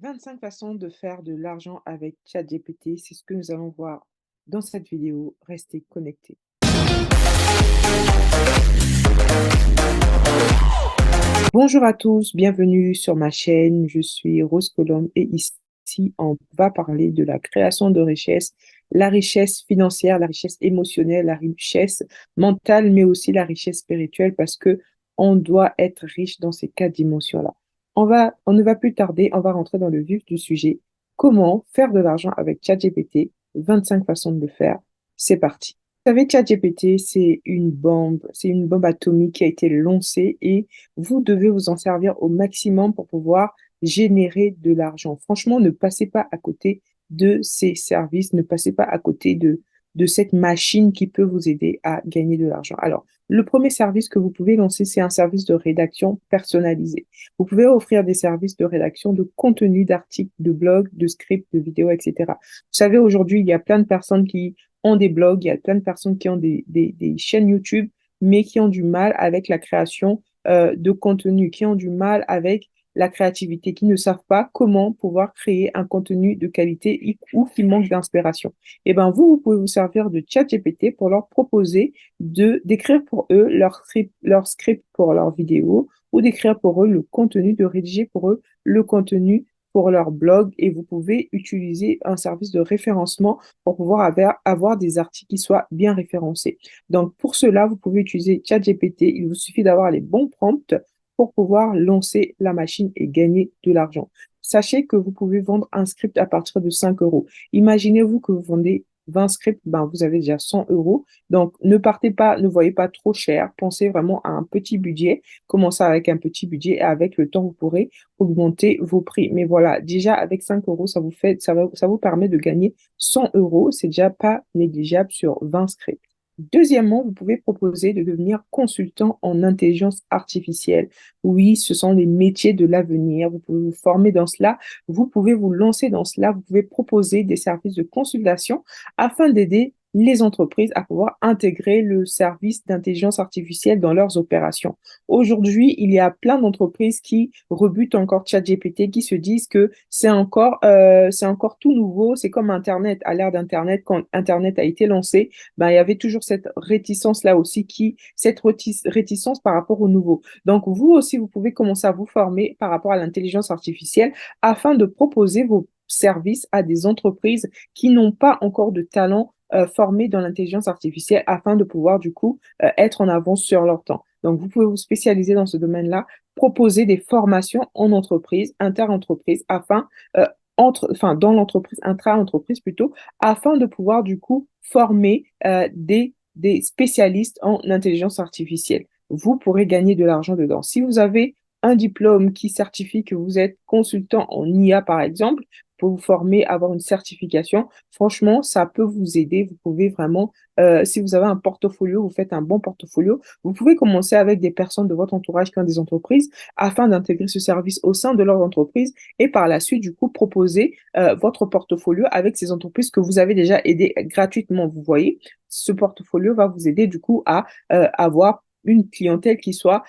25 façons de faire de l'argent avec ChatGPT, c'est ce que nous allons voir dans cette vidéo. Restez connectés. Bonjour à tous, bienvenue sur ma chaîne. Je suis Rose Colombe et ici, on va parler de la création de richesse, la richesse financière, la richesse émotionnelle, la richesse mentale, mais aussi la richesse spirituelle parce que on doit être riche dans ces quatre dimensions-là. On ne va plus tarder, on va rentrer dans le vif du sujet. Comment faire de l'argent avec ChatGPT? 25 façons de le faire. C'est parti. Vous savez, ChatGPT, c'est une bombe atomique qui a été lancée et vous devez vous en servir au maximum pour pouvoir générer de l'argent. Franchement, ne passez pas à côté de ces services, ne passez pas à côté de cette machine qui peut vous aider à gagner de l'argent. Alors, le premier service que vous pouvez lancer, c'est un service de rédaction personnalisé. Vous pouvez offrir des services de rédaction de contenu, d'articles, de blogs, de scripts, de vidéos, etc. Vous savez, aujourd'hui, il y a plein de personnes qui ont des blogs, il y a plein de personnes qui ont des chaînes YouTube, mais qui ont du mal avec la création de contenu, qui ont du mal avec la créativité, qui ne savent pas comment pouvoir créer un contenu de qualité ou qui manquent d'inspiration. Eh bien, vous pouvez vous servir de ChatGPT pour leur proposer d'écrire pour eux leur script pour leurs vidéos ou d'écrire pour eux le contenu, de rédiger pour eux le contenu pour leur blog et vous pouvez utiliser un service de référencement pour pouvoir avoir des articles qui soient bien référencés. Donc, pour cela, vous pouvez utiliser ChatGPT. Il vous suffit d'avoir les bons prompts pour pouvoir lancer la machine et gagner de l'argent. Sachez que vous pouvez vendre un script à partir de 5 euros. Imaginez-vous que vous vendez 20 scripts, ben, vous avez déjà 100 euros. Donc, ne partez pas, ne voyez pas trop cher. Pensez vraiment à un petit budget. Commencez avec un petit budget et avec le temps, vous pourrez augmenter vos prix. Mais voilà, déjà avec 5 euros, ça vous permet de gagner 100 euros. C'est déjà pas négligeable sur 20 scripts. Deuxièmement, vous pouvez proposer de devenir consultant en intelligence artificielle. Oui, ce sont les métiers de l'avenir. Vous pouvez vous former dans cela. Vous pouvez vous lancer dans cela. Vous pouvez proposer des services de consultation afin d'aider les entreprises à pouvoir intégrer le service d'intelligence artificielle dans leurs opérations. Aujourd'hui, il y a plein d'entreprises qui rebutent encore ChatGPT, qui se disent que c'est encore tout nouveau. C'est comme Internet. À l'ère d'Internet, quand Internet a été lancé, ben, il y avait toujours cette réticence-là aussi, cette réticence par rapport au nouveau. Donc, vous aussi, vous pouvez commencer à vous former par rapport à l'intelligence artificielle afin de proposer vos services à des entreprises qui n'ont pas encore de talent formé dans l'intelligence artificielle afin de pouvoir, du coup, être en avance sur leur temps. Donc, vous pouvez vous spécialiser dans ce domaine-là, proposer des formations en entreprise, inter-entreprise, dans l'entreprise, intra-entreprise plutôt, afin de pouvoir, du coup, former des spécialistes en intelligence artificielle. Vous pourrez gagner de l'argent dedans. Si vous avez un diplôme qui certifie que vous êtes consultant en IA, par exemple, pour vous former, avoir une certification, franchement, ça peut vous aider. Vous pouvez vraiment, si vous avez un portfolio, vous faites un bon portfolio, vous pouvez commencer avec des personnes de votre entourage qui ont des entreprises afin d'intégrer ce service au sein de leur entreprise et par la suite, du coup, proposer votre portfolio avec ces entreprises que vous avez déjà aidées gratuitement. Vous voyez, ce portfolio va vous aider du coup à avoir une clientèle qui soit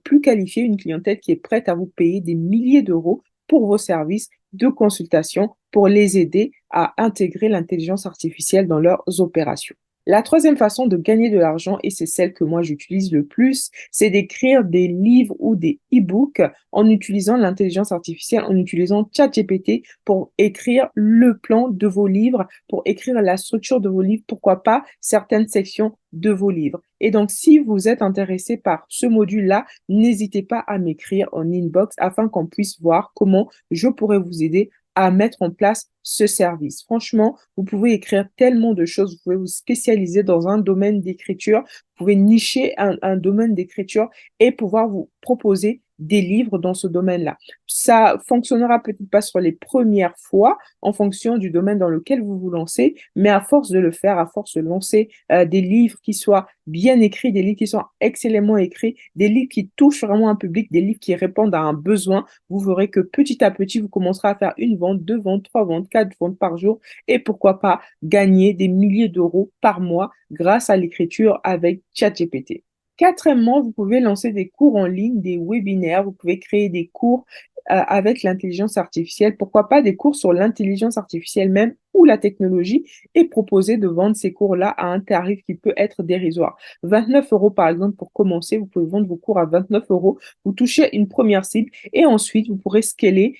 plus qualifiée, une clientèle qui est prête à vous payer des milliers d'euros pour vos services de consultation pour les aider à intégrer l'intelligence artificielle dans leurs opérations. La troisième façon de gagner de l'argent, et c'est celle que moi j'utilise le plus, c'est d'écrire des livres ou des e-books en utilisant l'intelligence artificielle, en utilisant ChatGPT pour écrire le plan de vos livres, pour écrire la structure de vos livres, pourquoi pas certaines sections de vos livres. Et donc, si vous êtes intéressé par ce module-là, n'hésitez pas à m'écrire en inbox afin qu'on puisse voir comment je pourrais vous aider à mettre en place ce service. Franchement, vous pouvez écrire tellement de choses, vous pouvez vous spécialiser dans un domaine d'écriture, vous pouvez nicher un domaine d'écriture et pouvoir vous proposer des livres dans ce domaine-là. Ça fonctionnera peut-être pas sur les premières fois en fonction du domaine dans lequel vous vous lancez, mais à force de le faire, à force de lancer des livres qui soient bien écrits, des livres qui sont excellemment écrits, des livres qui touchent vraiment un public, des livres qui répondent à un besoin, vous verrez que petit à petit, vous commencerez à faire une vente, deux ventes, trois ventes, quatre ventes par jour et pourquoi pas gagner des milliers d'euros par mois grâce à l'écriture avec ChatGPT. Quatrièmement, vous pouvez lancer des cours en ligne, des webinaires, vous pouvez créer des cours avec l'intelligence artificielle. Pourquoi pas des cours sur l'intelligence artificielle même ou la technologie et proposer de vendre ces cours-là à un tarif qui peut être dérisoire. 29 € par exemple pour commencer, vous pouvez vendre vos cours à 29 €. Vous touchez une première cible et ensuite vous pourrez scaler,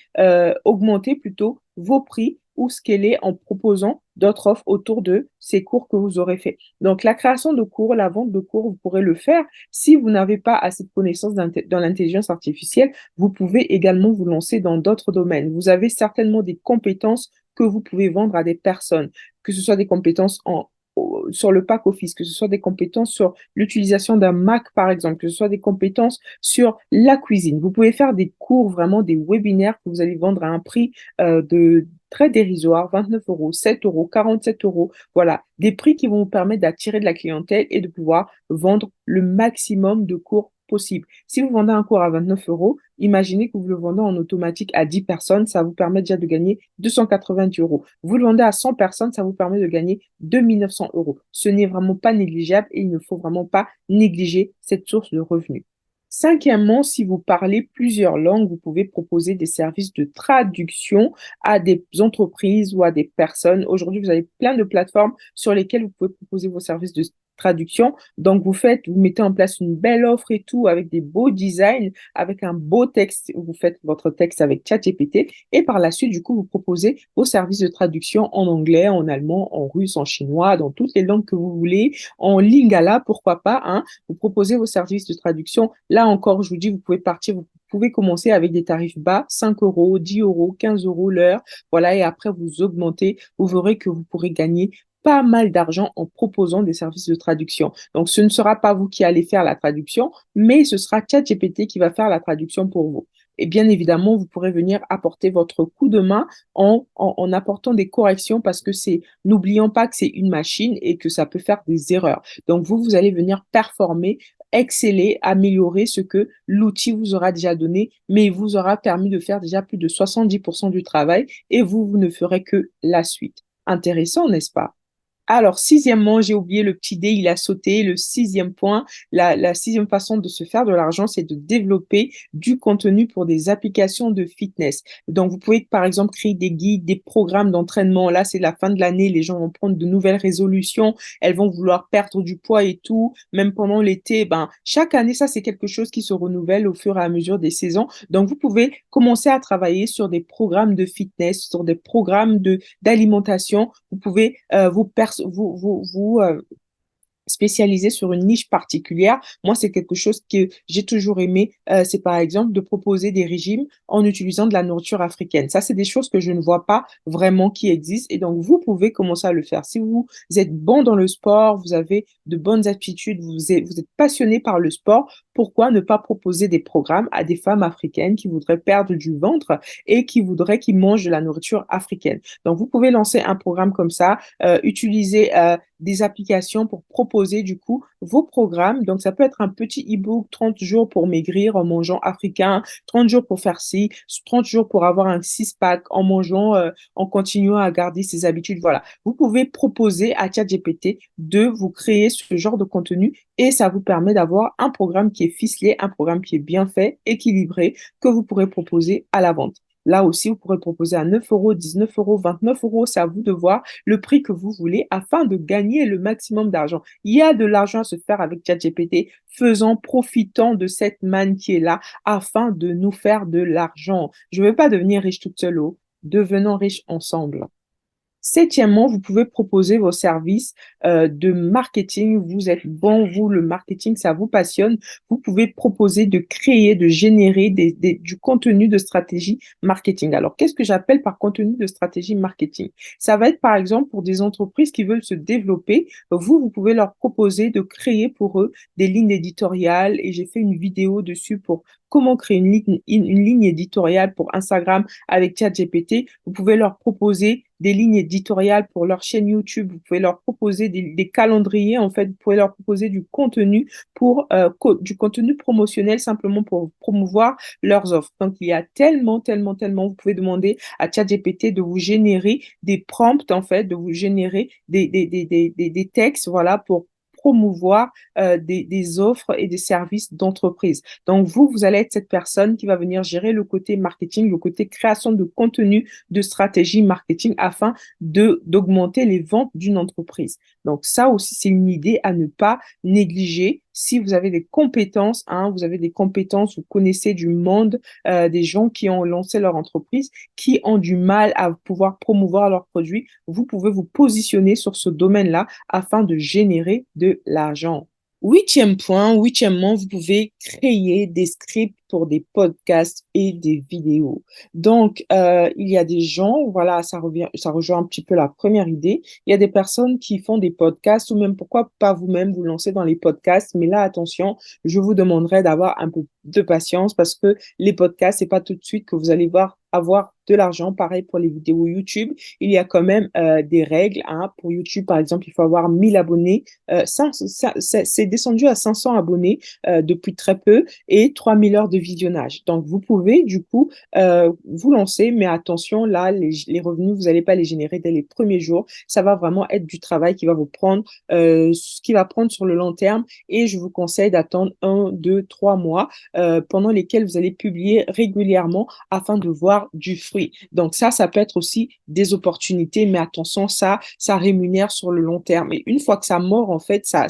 augmenter plutôt vos prix ou scaler en proposant d'autres offres autour de ces cours que vous aurez fait. Donc, la création de cours, la vente de cours, vous pourrez le faire. Si vous n'avez pas assez de connaissances dans l'intelligence artificielle, vous pouvez également vous lancer dans d'autres domaines. Vous avez certainement des compétences que vous pouvez vendre à des personnes, que ce soit des compétences sur le pack office, que ce soit des compétences sur l'utilisation d'un Mac, par exemple, que ce soit des compétences sur la cuisine. Vous pouvez faire des cours, vraiment des webinaires que vous allez vendre à un prix de très dérisoire, 29 €, 7 €, 47 €. Voilà, des prix qui vont vous permettre d'attirer de la clientèle et de pouvoir vendre le maximum de cours possible. Si vous vendez un cours à 29 €, imaginez que vous le vendez en automatique à 10 personnes, ça vous permet déjà de gagner 290 €. Vous le vendez à 100 personnes, ça vous permet de gagner 2 900 €. Ce n'est vraiment pas négligeable et il ne faut vraiment pas négliger cette source de revenus. Cinquièmement, si vous parlez plusieurs langues, vous pouvez proposer des services de traduction à des entreprises ou à des personnes. Aujourd'hui, vous avez plein de plateformes sur lesquelles vous pouvez proposer vos services de traduction. Donc, vous mettez en place une belle offre et tout avec des beaux designs, avec un beau texte. Vous faites votre texte avec ChatGPT et par la suite, du coup, vous proposez vos services de traduction en anglais, en allemand, en russe, en chinois, dans toutes les langues que vous voulez, en lingala, pourquoi pas, hein. Vous proposez vos services de traduction. Là encore, je vous dis, vous pouvez commencer avec des tarifs bas, 5 €, 10 €, 15 € l'heure. Voilà, et après, vous augmentez. Vous verrez que vous pourrez gagner pas mal d'argent en proposant des services de traduction. Donc, ce ne sera pas vous qui allez faire la traduction, mais ce sera ChatGPT qui va faire la traduction pour vous. Et bien évidemment, vous pourrez venir apporter votre coup de main en apportant des corrections parce que n'oublions pas que c'est une machine et que ça peut faire des erreurs. Donc, vous allez venir performer, exceller, améliorer ce que l'outil vous aura déjà donné, mais il vous aura permis de faire déjà plus de 70% du travail et vous ne ferez que la suite. Intéressant, n'est-ce pas? Alors, sixièmement, j'ai oublié le petit dé, il a sauté. Le sixième point, la sixième façon de se faire de l'argent, c'est de développer du contenu pour des applications de fitness. Donc, vous pouvez, par exemple, créer des guides, des programmes d'entraînement. Là, c'est la fin de l'année, les gens vont prendre de nouvelles résolutions, elles vont vouloir perdre du poids et tout. Même pendant l'été, ben, chaque année, ça, c'est quelque chose qui se renouvelle au fur et à mesure des saisons. Donc, vous pouvez commencer à travailler sur des programmes de fitness, sur des programmes d'alimentation. Vous pouvez spécialisé sur une niche particulière. Moi, c'est quelque chose que j'ai toujours aimé. C'est par exemple de proposer des régimes en utilisant de la nourriture africaine. Ça, c'est des choses que je ne vois pas vraiment qui existent. Et donc, vous pouvez commencer à le faire. Si vous êtes bon dans le sport, vous avez de bonnes aptitudes, vous êtes passionné par le sport, pourquoi ne pas proposer des programmes à des femmes africaines qui voudraient perdre du ventre et qui mangent de la nourriture africaine. Donc, vous pouvez lancer un programme comme ça, utiliser des applications pour proposer du coup vos programmes. Donc, ça peut être un petit e-book, 30 jours pour maigrir en mangeant africain, 30 jours pour faire ci, 30 jours pour avoir un six-pack en mangeant, en continuant à garder ses habitudes. Voilà. Vous pouvez proposer à ChatGPT de vous créer ce genre de contenu et ça vous permet d'avoir un programme qui est ficelé, un programme qui est bien fait, équilibré, que vous pourrez proposer à la vente. Là aussi, vous pourrez proposer à 9 €, 19 €, 29 €. C'est à vous de voir le prix que vous voulez afin de gagner le maximum d'argent. Il y a de l'argent à se faire avec ChatGPT. Profitons de cette manne qui est là afin de nous faire de l'argent. Je ne veux pas devenir riche toute seule. Oh. Devenons riches ensemble. Septièmement, vous pouvez proposer vos services de marketing. Vous êtes bon, vous, le marketing, ça vous passionne. Vous pouvez proposer de créer, de générer du contenu de stratégie marketing. Alors, qu'est-ce que j'appelle par contenu de stratégie marketing? Ça va être, par exemple, pour des entreprises qui veulent se développer. Vous pouvez leur proposer de créer pour eux des lignes éditoriales. Et j'ai fait une vidéo dessus pour comment créer une ligne éditoriale pour Instagram avec ChatGPT. Vous pouvez leur proposer des lignes éditoriales pour leur chaîne YouTube. Vous pouvez leur proposer des calendriers. En fait, vous pouvez leur proposer du contenu promotionnel simplement pour promouvoir leurs offres. Donc, il y a tellement, tellement, tellement. Vous pouvez demander à ChatGPT de vous générer des prompts, en fait, de vous générer des textes, voilà, pour promouvoir des offres et des services d'entreprise. Donc, vous allez être cette personne qui va venir gérer le côté marketing, le côté création de contenu, de stratégie marketing afin d'augmenter les ventes d'une entreprise. Donc, ça aussi, c'est une idée à ne pas négliger. Si vous avez des compétences, hein, vous avez des compétences, vous connaissez du monde, des gens qui ont lancé leur entreprise, qui ont du mal à pouvoir promouvoir leurs produits, vous pouvez vous positionner sur ce domaine-là afin de générer de l'argent. Huitième point, huitièmement, vous pouvez créer des scripts pour des podcasts et des vidéos. Donc, il y a des gens, voilà, ça rejoint un petit peu la première idée. Il y a des personnes qui font des podcasts ou même pourquoi pas vous-même vous lancer dans les podcasts. Mais là, attention, je vous demanderai d'avoir un peu de patience parce que les podcasts, c'est pas tout de suite que vous allez avoir de l'argent. Pareil pour les vidéos YouTube. Il y a quand même des règles, hein. Pour YouTube, par exemple, il faut avoir 1000 abonnés. C'est descendu à 500 abonnés depuis très peu et 3000 heures de visionnage. Donc, vous pouvez du coup vous lancer, mais attention, là, les revenus, vous n'allez pas les générer dès les premiers jours. Ça va vraiment être du travail qui va vous prendre, ce qui va prendre sur le long terme et je vous conseille d'attendre 1, 2, 3 mois pendant lesquels vous allez publier régulièrement afin de voir du fruit. Donc ça peut être aussi des opportunités, mais attention, ça rémunère sur le long terme. Et une fois que ça mord, en fait, ça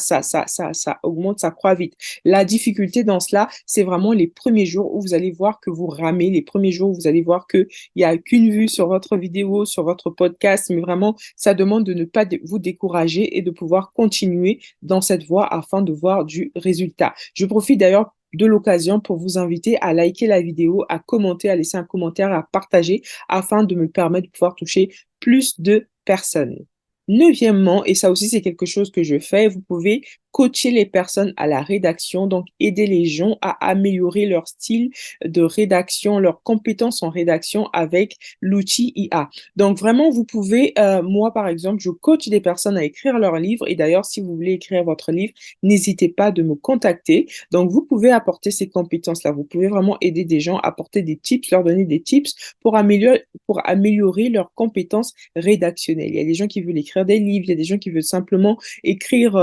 augmente, ça croît vite. La difficulté dans cela, c'est vraiment les premiers jours où vous allez voir que vous ramez, les premiers jours où vous allez voir qu'il n'y a qu'une vue sur votre vidéo, sur votre podcast, mais vraiment, ça demande de ne pas vous décourager et de pouvoir continuer dans cette voie afin de voir du résultat. Je profite d'ailleurs de l'occasion pour vous inviter à liker la vidéo, à commenter, à laisser un commentaire, à partager afin de me permettre de pouvoir toucher plus de personnes. Neuvièmement, et ça aussi c'est quelque chose que je fais, vous pouvez coacher les personnes à la rédaction, donc aider les gens à améliorer leur style de rédaction, leurs compétences en rédaction avec l'outil IA. Donc vraiment, vous pouvez, moi par exemple, je coach des personnes à écrire leur livre et d'ailleurs, si vous voulez écrire votre livre, n'hésitez pas de me contacter. Donc vous pouvez apporter ces compétences-là, vous pouvez vraiment aider des gens, apporter des tips, leur donner des tips pour améliorer leurs compétences rédactionnelles. Il y a des gens qui veulent écrire des livres, il y a des gens qui veulent simplement écrire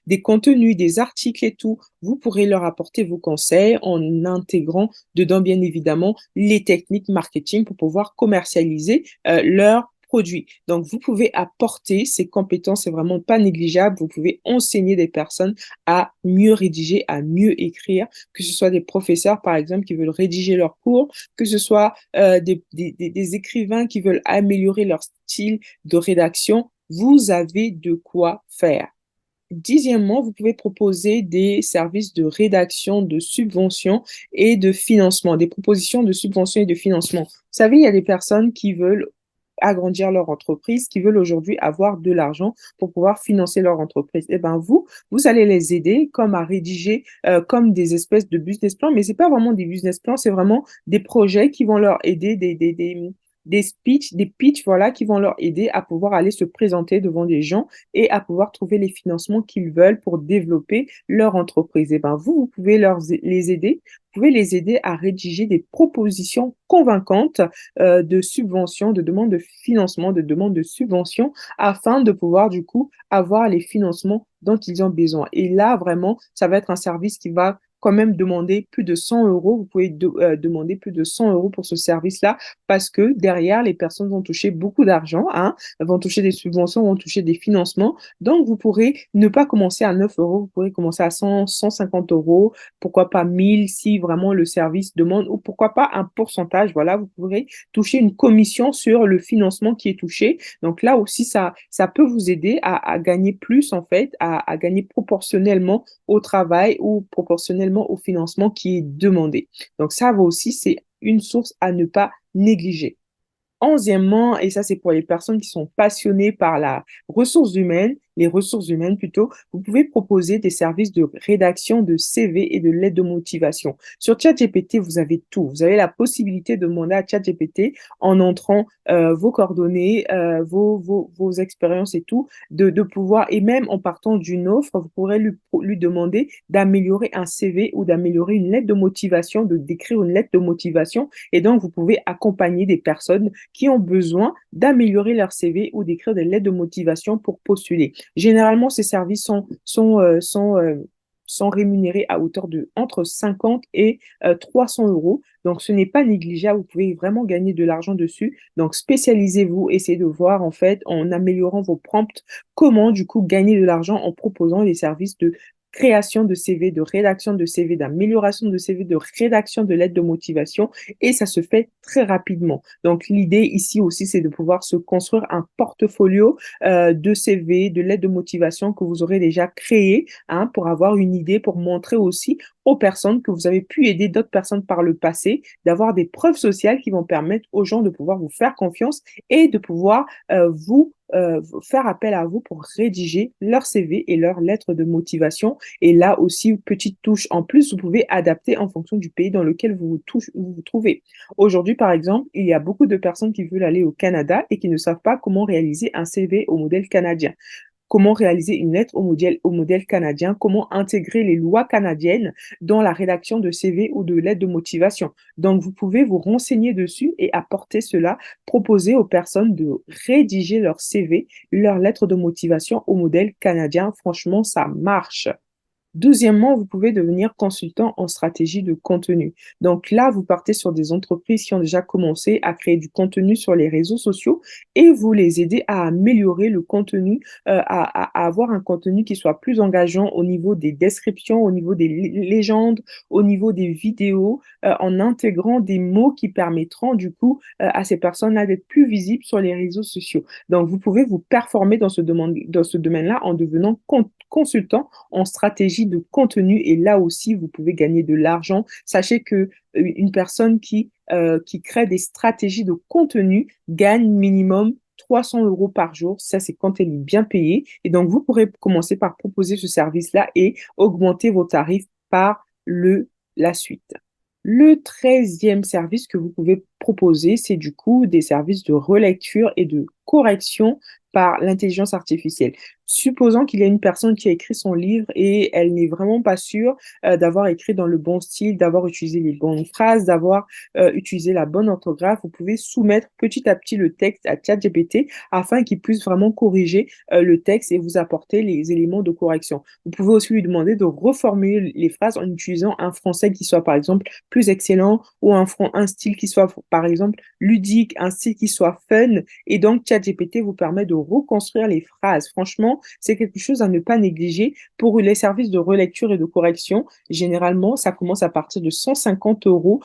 des contenus, des articles et tout. Vous pourrez leur apporter vos conseils en intégrant dedans, bien évidemment, les techniques marketing pour pouvoir commercialiser leurs produits. Donc, vous pouvez apporter ces compétences, c'est vraiment pas négligeable. Vous pouvez enseigner des personnes à mieux rédiger, à mieux écrire, que ce soit des professeurs, par exemple, qui veulent rédiger leurs cours, que ce soit des écrivains qui veulent améliorer leur style de rédaction. Vous avez de quoi faire. Dixièmement, vous pouvez proposer des services de rédaction, de subvention et de financement, des propositions de subvention et de financement. Vous savez, il y a des personnes qui veulent agrandir leur entreprise, qui veulent aujourd'hui avoir de l'argent pour pouvoir financer leur entreprise. Eh ben vous allez les aider comme à rédiger comme des espèces de business plans, mais c'est pas vraiment des business plans, c'est vraiment des projets qui vont leur aider, des speeches, des pitchs, voilà, qui vont leur aider à pouvoir aller se présenter devant des gens et à pouvoir trouver les financements qu'ils veulent pour développer leur entreprise. Et ben vous pouvez les aider. Vous pouvez les aider à rédiger des propositions convaincantes de subventions, de demandes de financement, de demandes de subventions afin de pouvoir du coup avoir les financements dont ils ont besoin. Et là, vraiment, ça va être un service qui va quand même demander plus de 100 euros. Vous pouvez demander plus de 100 euros pour ce service-là parce que derrière, les personnes vont toucher beaucoup d'argent, hein, vont toucher des subventions, vont toucher des financements. Donc, vous pourrez ne pas commencer à 9 euros, vous pourrez commencer à 100, 150 euros, pourquoi pas 1000 si vraiment le service demande, ou pourquoi pas un pourcentage. Voilà, vous pourrez toucher une commission sur le financement qui est touché. Donc là aussi, ça peut vous aider à gagner plus, en fait, à gagner proportionnellement au travail ou proportionnellement au financement qui est demandé. Donc ça va aussi, c'est une source à ne pas négliger. Onzièmement, et ça c'est pour les personnes qui sont passionnées par la ressource humaine, les ressources humaines plutôt, vous pouvez proposer des services de rédaction de CV et de lettres de motivation. Sur ChatGPT, vous avez tout. Vous avez la possibilité de demander à ChatGPT en entrant vos coordonnées, vos expériences et tout, de pouvoir, et même en partant d'une offre, vous pourrez lui demander d'améliorer un CV ou d'améliorer une lettre de motivation, de d'écrire une lettre de motivation. Et donc, vous pouvez accompagner des personnes qui ont besoin d'améliorer leur CV ou d'écrire des lettres de motivation pour postuler. Généralement, ces services sont rémunérés à hauteur de entre 50 et 300 euros. Donc, ce n'est pas négligeable. Vous pouvez vraiment gagner de l'argent dessus. Donc, spécialisez-vous. Essayez de voir, en fait, en améliorant vos prompts, comment, du coup, gagner de l'argent en proposant des services de création de CV, de rédaction de CV, d'amélioration de CV, de rédaction de lettres de motivation. Et ça se fait très rapidement. Donc, l'idée ici aussi, c'est de pouvoir se construire un portfolio de CV, de lettres de motivation que vous aurez déjà créé, hein, pour avoir une idée, pour montrer aussi aux personnes que vous avez pu aider d'autres personnes par le passé, d'avoir des preuves sociales qui vont permettre aux gens de pouvoir vous faire confiance et de pouvoir faire appel à vous pour rédiger leur CV et leur lettre de motivation. Et là aussi, petite touche en plus, vous pouvez adapter en fonction du pays dans lequel vous trouvez. Aujourd'hui, par exemple, il y a beaucoup de personnes qui veulent aller au Canada et qui ne savent pas comment réaliser un CV au modèle canadien, comment réaliser une lettre au modèle canadien, comment intégrer les lois canadiennes dans la rédaction de CV ou de lettres de motivation. Donc, vous pouvez vous renseigner dessus et apporter cela, proposer aux personnes de rédiger leur CV, leur lettre de motivation au modèle canadien. Franchement, ça marche. Deuxièmement, vous pouvez devenir consultant en stratégie de contenu. Donc là, vous partez sur des entreprises qui ont déjà commencé à créer du contenu sur les réseaux sociaux et vous les aidez à améliorer le contenu, à avoir un contenu qui soit plus engageant au niveau des descriptions, au niveau des légendes, au niveau des vidéos, en intégrant des mots qui permettront du coup à ces personnes-là d'être plus visibles sur les réseaux sociaux. Donc, vous pouvez vous performer dans ce domaine-là en devenant consultant en stratégie de contenu et là aussi, vous pouvez gagner de l'argent. Sachez que une personne qui crée des stratégies de contenu gagne minimum 300 euros par jour. Ça, c'est quand elle est bien payée. Et donc, vous pourrez commencer par proposer ce service-là et augmenter vos tarifs par la suite. Le 13e service que vous pouvez proposer, c'est du coup des services de relecture et de correction par l'intelligence artificielle. Supposons qu'il y a une personne qui a écrit son livre et elle n'est vraiment pas sûre d'avoir écrit dans le bon style, d'avoir utilisé les bonnes phrases, d'avoir utilisé la bonne orthographe, vous pouvez soumettre petit à petit le texte à ChatGPT afin qu'il puisse vraiment corriger le texte et vous apporter les éléments de correction. Vous pouvez aussi lui demander de reformuler les phrases en utilisant un français qui soit par exemple plus excellent ou un style qui soit par exemple ludique, un style qui soit fun et donc ChatGPT vous permet de reconstruire les phrases. Franchement, c'est quelque chose à ne pas négliger. Pour les services de relecture et de correction, généralement, ça commence à partir de 150 euros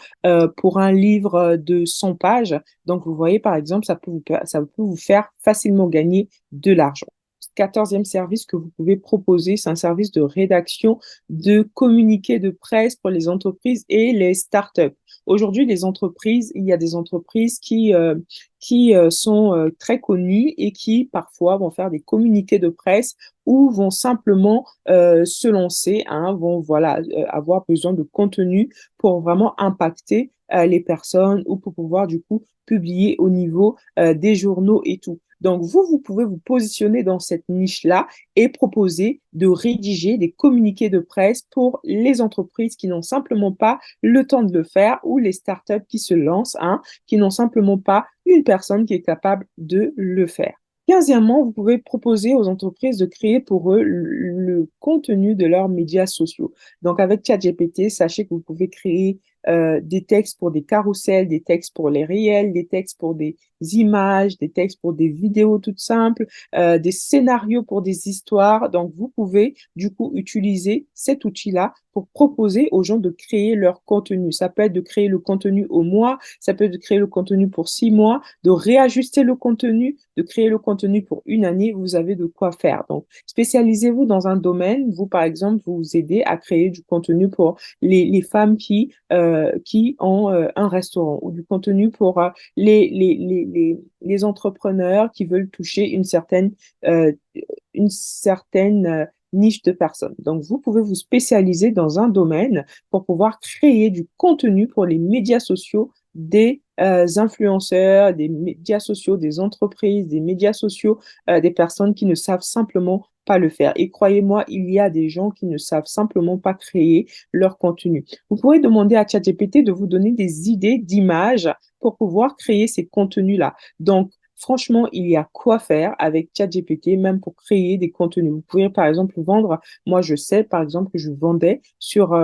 pour un livre de 100 pages. Donc, vous voyez, par exemple, ça peut vous faire facilement gagner de l'argent. 14e service que vous pouvez proposer, c'est un service de rédaction de communiqués de presse pour les entreprises et les startups. Aujourd'hui, il y a des entreprises qui sont très connues et qui parfois vont faire des communiqués de presse ou vont simplement se lancer, hein, vont voilà, avoir besoin de contenu pour vraiment impacter les personnes ou pour pouvoir du coup publier au niveau des journaux et tout. Donc, vous pouvez vous positionner dans cette niche-là et proposer de rédiger des communiqués de presse pour les entreprises qui n'ont simplement pas le temps de le faire ou les startups qui se lancent, hein, qui n'ont simplement pas une personne qui est capable de le faire. 15e, vous pouvez proposer aux entreprises de créer pour eux le contenu de leurs médias sociaux. Donc, avec ChatGPT, sachez que vous pouvez créer des textes pour des carousels, des textes pour les réels, des textes pour des images, des textes pour des vidéos toutes simples, des scénarios pour des histoires. Donc, vous pouvez du coup utiliser cet outil-là pour proposer aux gens de créer leur contenu. Ça peut être de créer le contenu au mois, ça peut être de créer le contenu pour 6 mois, de réajuster le contenu, de créer le contenu pour une année. Vous avez de quoi faire. Donc, spécialisez-vous dans un domaine. Vous, par exemple, vous aidez à créer du contenu pour les femmes qui ont un restaurant ou du contenu pour les entrepreneurs qui veulent toucher euh, une certaine niche de personnes. Donc, vous pouvez vous spécialiser dans un domaine pour pouvoir créer du contenu pour les médias sociaux des influenceurs, des médias sociaux, des entreprises, des médias sociaux, des personnes qui ne savent simplement pas le faire. Et croyez-moi, il y a des gens qui ne savent simplement pas créer leur contenu. Vous pourrez demander à ChatGPT de vous donner des idées d'images pour pouvoir créer ces contenus-là. Donc, Franchement, il y a quoi faire avec ChatGPT, même pour créer des contenus. Vous pouvez, par exemple, vendre. Moi, je sais, par exemple, que je vendais sur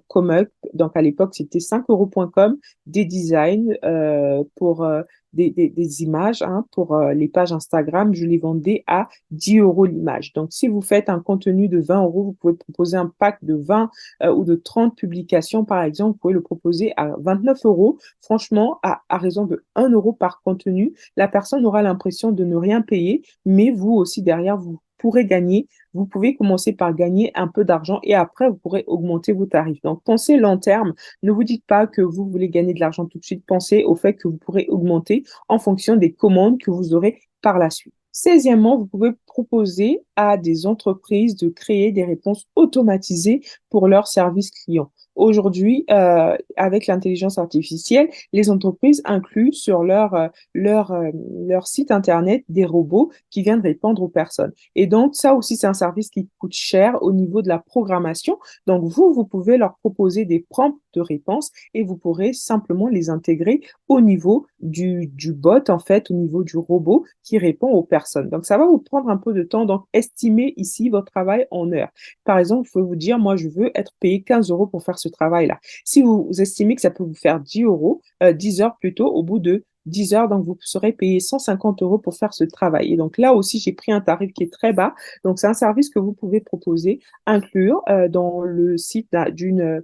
Comup. Donc, à l'époque, c'était 5euros.com des designs pour des images pour les pages Instagram. Je les vendais à 10 euros l'image. Donc, si vous faites un contenu de 20 euros, vous pouvez proposer un pack de 20 ou de 30 publications, par exemple. Vous pouvez le proposer à 29 euros. Franchement, à raison de 1 euro par contenu, la personne aura l'impression de ne rien payer, mais vous aussi, derrière, vous pourrez gagner. Vous pouvez commencer par gagner un peu d'argent et après, vous pourrez augmenter vos tarifs. Donc, pensez long terme. Ne vous dites pas que vous voulez gagner de l'argent tout de suite. Pensez au fait que vous pourrez augmenter en fonction des commandes que vous aurez par la suite. 16e, vous pouvez proposer à des entreprises de créer des réponses automatisées pour leurs services clients. Aujourd'hui, avec l'intelligence artificielle, les entreprises incluent sur leur site Internet des robots qui viennent répondre aux personnes. Et donc, ça aussi, c'est un service qui coûte cher au niveau de la programmation. Donc, vous pouvez leur proposer des prompts de réponse et vous pourrez simplement les intégrer au niveau du bot, en fait, au niveau du robot qui répond aux personnes. Donc, ça va vous prendre un peu de temps. Donc, estimez ici votre travail en heures. Par exemple, vous pouvez vous dire, moi, je veux être payé 15 euros pour faire ce travail-là. Si vous estimez que ça peut vous faire 10 euros, 10 heures plutôt, au bout de 10 heures, donc vous serez payé 150 euros pour faire ce travail. Et donc là aussi, j'ai pris un tarif qui est très bas. Donc, c'est un service que vous pouvez proposer, inclure dans le site d'une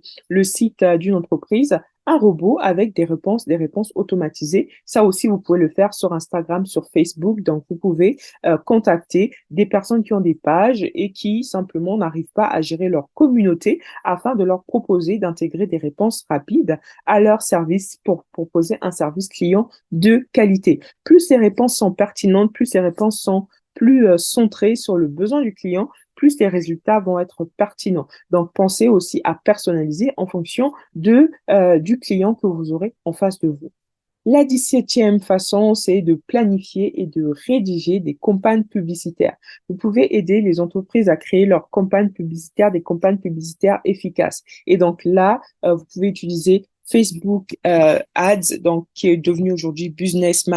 entreprise un robot avec des réponses automatisées. Ça aussi, vous pouvez le faire sur Instagram, sur Facebook. Donc, vous pouvez contacter des personnes qui ont des pages et qui simplement n'arrivent pas à gérer leur communauté afin de leur proposer d'intégrer des réponses rapides à leur service pour proposer un service client de qualité. Plus ces réponses sont pertinentes, plus ces réponses sont plus centrées sur le besoin du client, plus les résultats vont être pertinents. Donc, pensez aussi à personnaliser en fonction du client que vous aurez en face de vous. La 17e façon, c'est de planifier et de rédiger des campagnes publicitaires. Vous pouvez aider les entreprises à créer leurs campagnes publicitaires, des campagnes publicitaires efficaces. Et donc là, vous pouvez utiliser Facebook Ads, donc qui est devenu aujourd'hui Business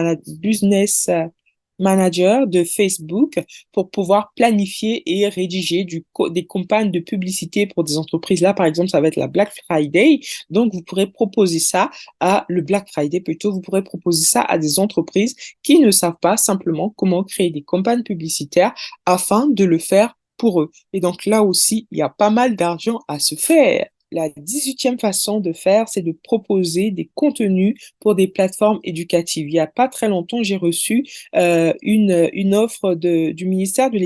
Manager de Facebook pour pouvoir planifier et rédiger des campagnes de publicité pour des entreprises. Là, par exemple, ça va être la Black Friday. Donc, vous pourrez proposer ça le Black Friday plutôt. Vous pourrez proposer ça à des entreprises qui ne savent pas simplement comment créer des campagnes publicitaires afin de le faire pour eux. Et donc, là aussi, il y a pas mal d'argent à se faire. La 18e façon de faire, c'est de proposer des contenus pour des plateformes éducatives. Il n'y a pas très longtemps, j'ai reçu une offre du ministère de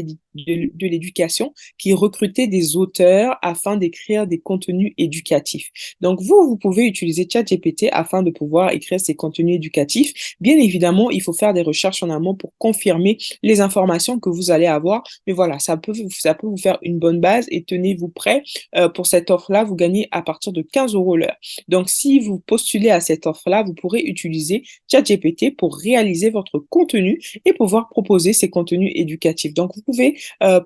l'Éducation qui recrutait des auteurs afin d'écrire des contenus éducatifs. Donc, vous pouvez utiliser ChatGPT afin de pouvoir écrire ces contenus éducatifs. Bien évidemment, il faut faire des recherches en amont pour confirmer les informations que vous allez avoir. Mais voilà, ça peut vous faire une bonne base et tenez-vous prêt. Pour cette offre-là, vous gagnez à partir de 15 euros l'heure. Donc, si vous postulez à cette offre-là, vous pourrez utiliser ChatGPT pour réaliser votre contenu et pouvoir proposer ces contenus éducatifs. Donc, vous pouvez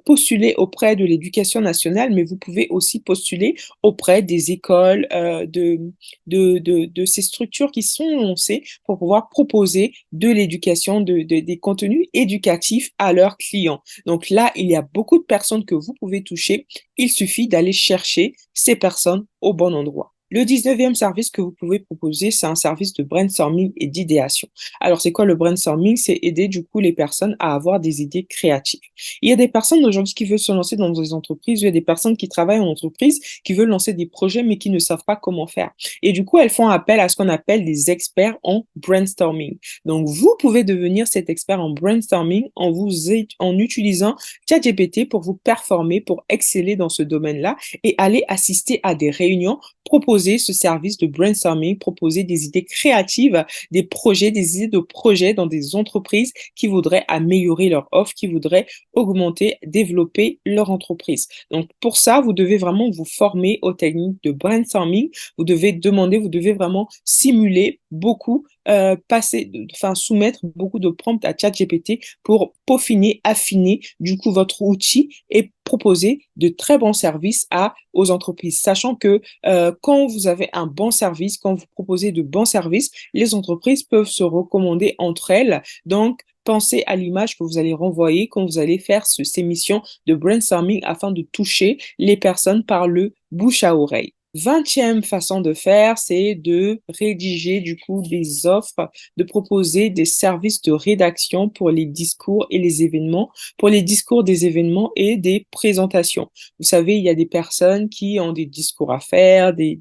postuler auprès de l'Éducation nationale, mais vous pouvez aussi postuler auprès des écoles, de ces structures qui sont lancées pour pouvoir proposer de l'éducation, des contenus éducatifs à leurs clients. Donc là, il y a beaucoup de personnes que vous pouvez toucher. Il suffit d'aller chercher ces personnes au bon endroit. Le 19e service que vous pouvez proposer, c'est un service de brainstorming et d'idéation. Alors, c'est quoi le brainstorming? C'est aider du coup les personnes à avoir des idées créatives. Il y a des personnes aujourd'hui qui veulent se lancer dans des entreprises, il y a des personnes qui travaillent en entreprise, qui veulent lancer des projets, mais qui ne savent pas comment faire. Et du coup, elles font appel à ce qu'on appelle des experts en brainstorming. Donc, vous pouvez devenir cet expert en brainstorming en utilisant ChatGPT pour vous performer, pour exceller dans ce domaine-là et aller assister à des réunions, proposer ce service de brainstorming, proposer des idées créatives, des projets, des idées de projets dans des entreprises qui voudraient améliorer leur offre, qui voudraient augmenter, développer leur entreprise. Donc, pour ça, vous devez vraiment vous former aux techniques de brainstorming. Vous devez vraiment simuler beaucoup soumettre beaucoup de prompts à ChatGPT pour peaufiner, affiner du coup votre outil et proposer de très bons services aux entreprises, sachant que quand vous avez un bon service, quand vous proposez de bons services, les entreprises peuvent se recommander entre elles. Donc, pensez à l'image que vous allez renvoyer quand vous allez faire ces missions de brainstorming afin de toucher les personnes par le bouche à oreille. 20e façon de faire, c'est de rédiger du coup des offres, de proposer des services de rédaction pour les discours et les événements, pour les discours des événements et des présentations. Vous savez, il y a des personnes qui ont des discours à faire, des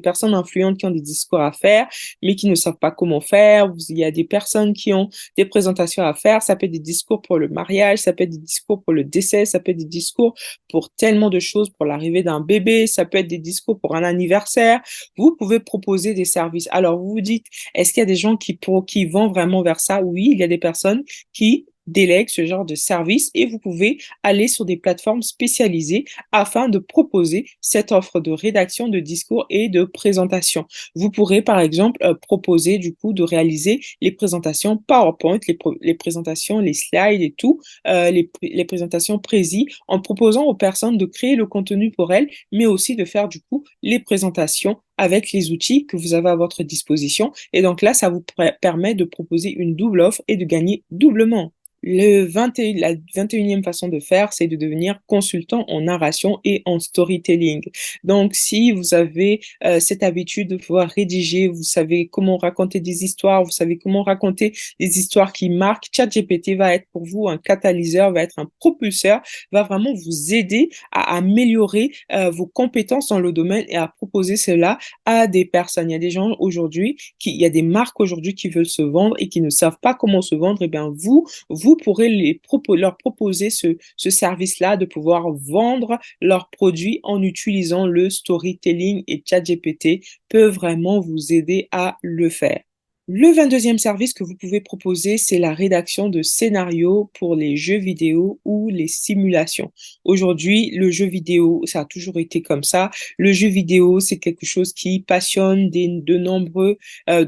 personnes influentes qui ont des discours à faire, mais qui ne savent pas comment faire. Il y a des personnes qui ont des présentations à faire. Ça peut être des discours pour le mariage, ça peut être des discours pour le décès, ça peut être des discours pour tellement de choses, pour l'arrivée d'un bébé, ça peut être des discours pour un anniversaire. Vous pouvez proposer des services. Alors, vous vous dites, est-ce qu'il y a des gens qui vont vraiment vers ça? Oui, il y a des personnes qui délèguent ce genre de service et vous pouvez aller sur des plateformes spécialisées afin de proposer cette offre de rédaction de discours et de présentation. Vous pourrez, par exemple, proposer du coup de réaliser les présentations PowerPoint, les présentations, les slides et tout, les présentations précis en proposant aux personnes de créer le contenu pour elles, mais aussi de faire du coup les présentations avec les outils que vous avez à votre disposition. Et donc là, ça vous permet de proposer une double offre et de gagner doublement. La 21e façon de faire, c'est de devenir consultant en narration et en storytelling. Donc, si vous avez cette habitude de pouvoir rédiger, vous savez comment raconter des histoires, vous savez comment raconter des histoires qui marquent, ChatGPT va être pour vous un catalyseur, va être un propulseur, va vraiment vous aider à améliorer vos compétences dans le domaine et à proposer cela à des personnes. Il y a des gens aujourd'hui, il y a des marques aujourd'hui qui veulent se vendre et qui ne savent pas comment se vendre. Eh bien, vous pourrez leur proposer ce service-là de pouvoir vendre leurs produits en utilisant le storytelling et ChatGPT peut vraiment vous aider à le faire. Le 22e service que vous pouvez proposer, c'est la rédaction de scénarios pour les jeux vidéo ou les simulations. Aujourd'hui, le jeu vidéo, ça a toujours été comme ça. Le jeu vidéo, c'est quelque chose qui passionne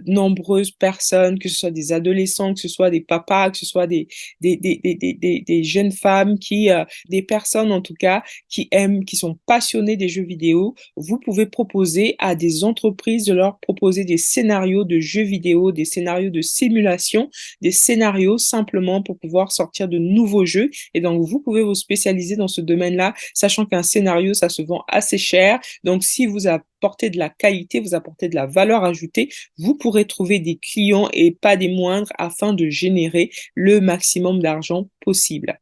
nombreuses personnes, que ce soit des adolescents, que ce soit des papas, que ce soit des jeunes femmes, des personnes en tout cas, qui aiment, qui sont passionnées des jeux vidéo. Vous pouvez proposer à des entreprises de leur proposer des scénarios de jeux vidéo, des scénarios de simulation, des scénarios simplement pour pouvoir sortir de nouveaux jeux. Et donc, vous pouvez vous spécialiser dans ce domaine-là, sachant qu'un scénario, ça se vend assez cher. Donc, si vous apportez de la qualité, vous apportez de la valeur ajoutée, vous pourrez trouver des clients et pas des moindres afin de générer le maximum d'argent possible.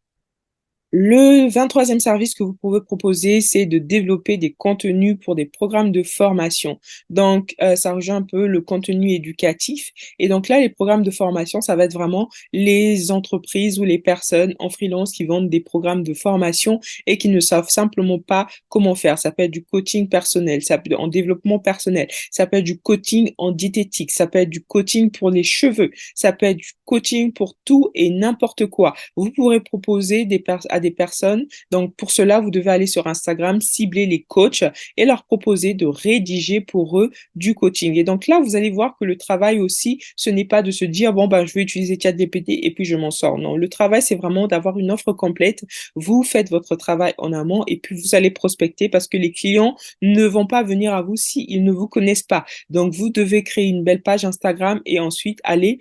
Le 23e service que vous pouvez proposer, c'est de développer des contenus pour des programmes de formation. Donc, ça rejoint un peu le contenu éducatif. Et donc là, les programmes de formation, ça va être vraiment les entreprises ou les personnes en freelance qui vendent des programmes de formation et qui ne savent simplement pas comment faire. Ça peut être du coaching personnel, ça peut être en développement personnel, ça peut être du coaching en diététique, ça peut être du coaching pour les cheveux, ça peut être du coaching pour tout et n'importe quoi. Vous pourrez proposer à des personnes. Donc, pour cela, vous devez aller sur Instagram, cibler les coachs et leur proposer de rédiger pour eux du coaching. Et donc là, vous allez voir que le travail aussi, ce n'est pas de se dire, bon, ben, je vais utiliser ChatGPT et puis je m'en sors. Non, le travail, c'est vraiment d'avoir une offre complète. Vous faites votre travail en amont et puis vous allez prospecter parce que les clients ne vont pas venir à vous s'ils ne vous connaissent pas. Donc, vous devez créer une belle page Instagram et ensuite aller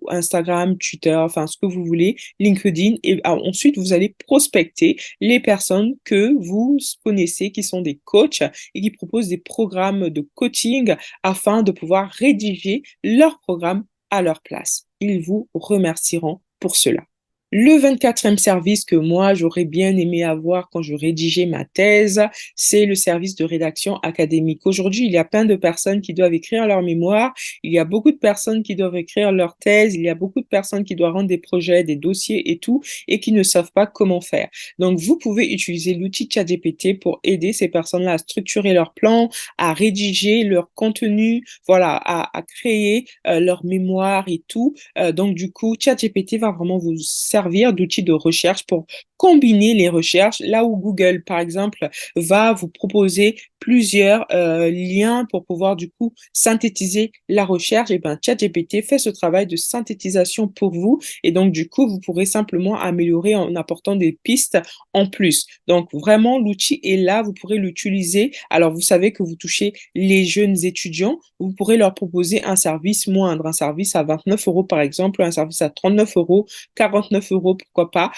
Instagram, Twitter, enfin, ce que vous voulez, LinkedIn, et ensuite, vous allez prospecter les personnes que vous connaissez qui sont des coachs et qui proposent des programmes de coaching afin de pouvoir rédiger leur programme à leur place. Ils vous remercieront pour cela. Le 24e service que moi, j'aurais bien aimé avoir quand je rédigeais ma thèse, c'est le service de rédaction académique. Aujourd'hui, il y a plein de personnes qui doivent écrire leur mémoire, il y a beaucoup de personnes qui doivent écrire leur thèse, il y a beaucoup de personnes qui doivent rendre des projets, des dossiers et tout, et qui ne savent pas comment faire. Donc, vous pouvez utiliser l'outil ChatGPT pour aider ces personnes-là à structurer leur plan, à rédiger leur contenu, voilà, à créer leur mémoire et tout. Donc, du coup, ChatGPT va vraiment vous servir d'outil de recherche pour combiner les recherches. Là où Google, par exemple, va vous proposer plusieurs liens pour pouvoir du coup synthétiser la recherche, et ben ChatGPT fait ce travail de synthétisation pour vous et donc du coup vous pourrez simplement améliorer en apportant des pistes en plus. Donc vraiment l'outil est là, vous pourrez l'utiliser. Alors vous savez que vous touchez les jeunes étudiants, vous pourrez leur proposer un service moindre, un service à 29 euros par exemple, un service à 39 euros, 49 euros, pourquoi pas,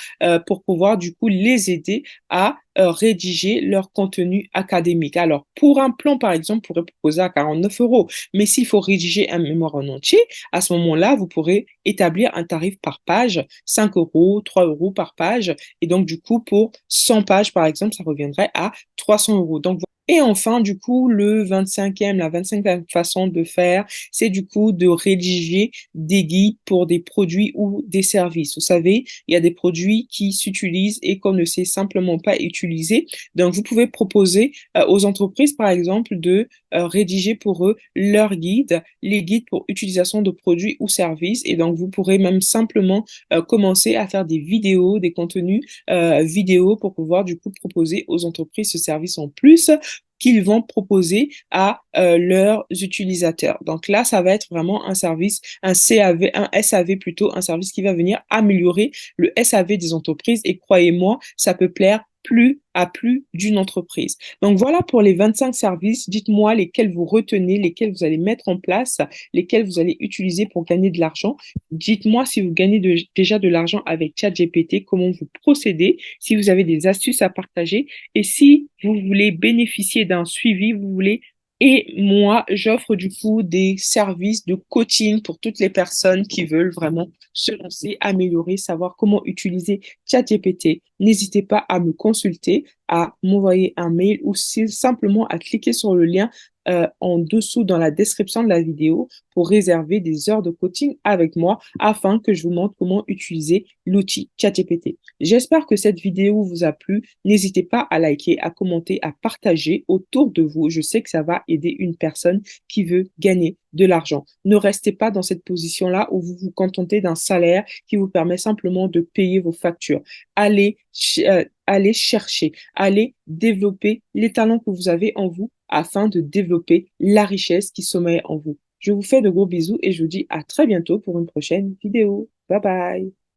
pour pouvoir du coup les aider à rédiger leur contenu académique. Alors, pour un plan, par exemple, vous pourrez proposer à 49 euros. Mais s'il faut rédiger un mémoire en entier, à ce moment-là, vous pourrez établir un tarif par page, 5 euros, 3 euros par page. Et donc, du coup, pour 100 pages, par exemple, ça reviendrait à 300 euros. Donc, et enfin, du coup, la 25e façon de faire, c'est du coup de rédiger des guides pour des produits ou des services. Vous savez, il y a des produits qui s'utilisent et qu'on ne sait simplement pas utiliser. Donc, vous pouvez proposer aux entreprises, par exemple, de rédiger pour eux leurs guides, les guides pour utilisation de produits ou services. Et donc, vous pourrez même simplement commencer à faire des vidéos, des contenus vidéo pour pouvoir du coup proposer aux entreprises ce service en plus qu'ils vont proposer à leurs utilisateurs. Donc là, ça va être vraiment un service, un CAV, un SAV plutôt, un service qui va venir améliorer le SAV des entreprises et croyez-moi, ça peut plaire plus à plus d'une entreprise. Donc voilà pour les 25 services. Dites-moi lesquels vous retenez, lesquels vous allez mettre en place, lesquels vous allez utiliser pour gagner de l'argent. Dites-moi si vous gagnez déjà de l'argent avec ChatGPT, comment vous procédez, si vous avez des astuces à partager et si vous voulez bénéficier d'un suivi, vous voulez et moi, j'offre du coup des services de coaching pour toutes les personnes qui veulent vraiment se lancer, améliorer, savoir comment utiliser ChatGPT. N'hésitez pas à me consulter, à m'envoyer un mail ou simplement à cliquer sur le lien en dessous dans la description de la vidéo pour réserver des heures de coaching avec moi afin que je vous montre comment utiliser l'outil ChatGPT. J'espère que cette vidéo vous a plu. N'hésitez pas à liker, à commenter, à partager autour de vous. Je sais que ça va aider une personne qui veut gagner de l'argent. Ne restez pas dans cette position-là où vous vous contentez d'un salaire qui vous permet simplement de payer vos factures. Allez chercher, allez développer les talents que vous avez en vous afin de développer la richesse qui sommeille en vous. Je vous fais de gros bisous et je vous dis à très bientôt pour une prochaine vidéo. Bye bye.